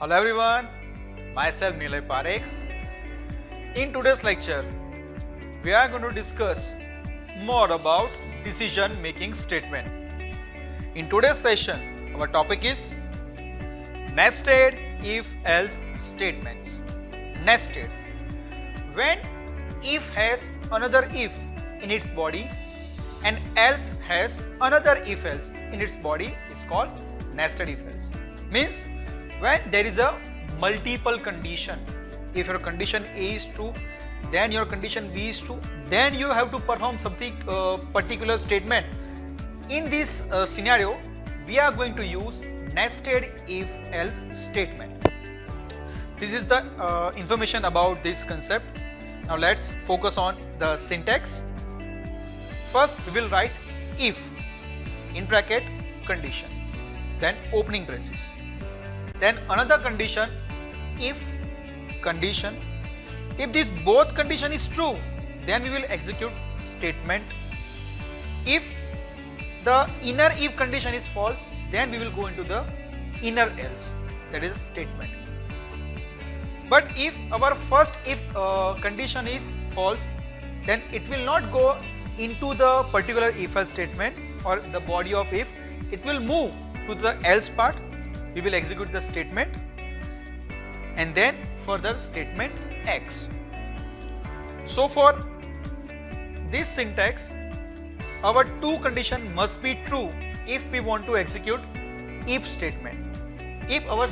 Hello everyone, myself Nilay Parekh. In today's lecture, we are going to discuss more about decision making statement. In today's session, our topic is nested if-else statements. Nested. When if has another if in its body and else has another if-else in its body is called nested if-else. Means when there is a multiple condition, if your condition A is true, then your condition B is true, then you have to perform something particular statement. In this scenario, we are going to use nested if-else statement. This is the information about this concept. Now let's focus on the syntax. First we will write if in bracket condition, then opening braces. Then another condition, if condition. If this both condition is true, then we will execute statement. If the inner if condition is false, then we will go into the inner else, that is a statement. But if our first if condition is false, then it will not go into the particular if else statement or the body of if, it will move to the else part. We will execute the statement and then further statement X. So for this syntax, our two condition must be true if we want to execute if statement. If our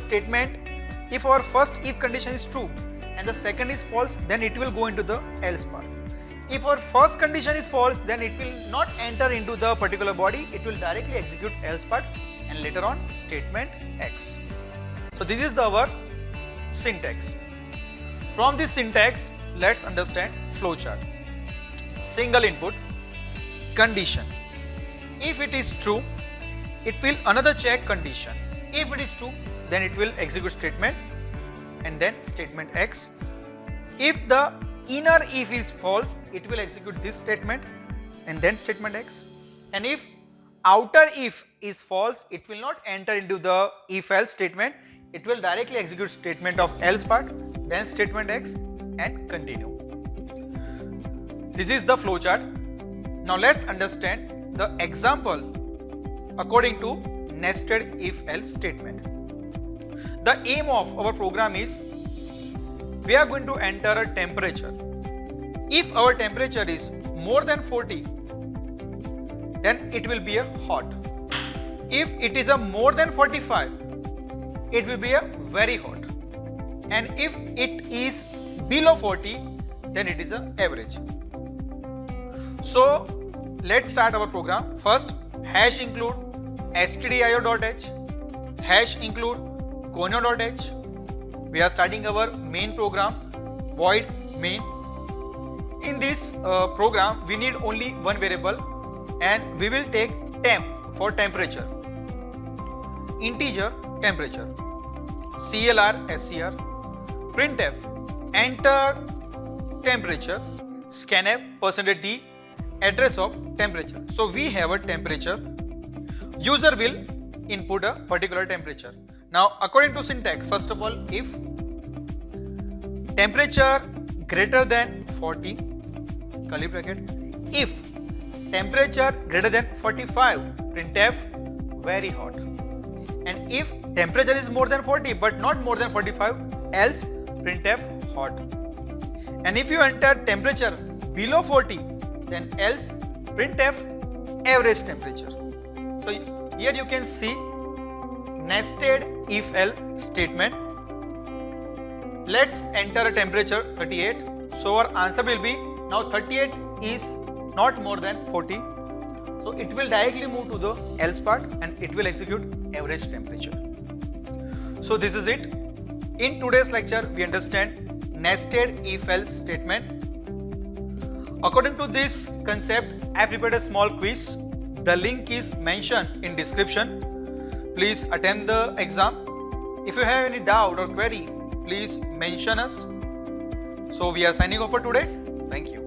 first if condition is true and the second is false, then it will go into the else part. If our first condition is false, then it will not enter into the particular body, it will directly execute else part and later on statement X. So this is our syntax. From this syntax, let's understand flowchart. Single input, condition. If it is true, it will another check condition. If it is true, then it will execute statement and then statement X. If the inner if is false, it will execute this statement and then statement X. And if outer if is false, it will not enter into the if else statement, it will directly execute statement of else part, then statement X and continue. This is the flowchart. Now let's understand the example according to nested if else statement. The aim of our program is we are going to enter a temperature. If our temperature is more than 40, then it will be a hot. If it is a more than 45, it will be a very hot. And if it is below 40, then it is a average. So let's start our program. First, hash include stdio.h, hash include conio.h. We are starting our main program, void main. In this program, we need only one variable and we will take temp for temperature, integer temperature, CLR, SCR, printf, enter temperature, scanf, %d, address of temperature. So we have a temperature, user will input a particular temperature. Now according to syntax, first of all, if temperature greater than 40, curly bracket, if temperature greater than 45, printf very hot. And if temperature is more than 40 but not more than 45, else printf hot. And if you enter temperature below 40, then else printf average temperature. So here you can see nested if else statement. Let's enter a temperature 38. So our answer will be, now 38 is not more than 40. So it will directly move to the else part and it will execute average temperature. So this is it. In today's lecture, we understand nested if else statement. According to this concept, I prepared a small quiz. The link is mentioned in description. Please attempt the exam. If you have any doubt or query, please mention us. So we are signing off for today. Thank you.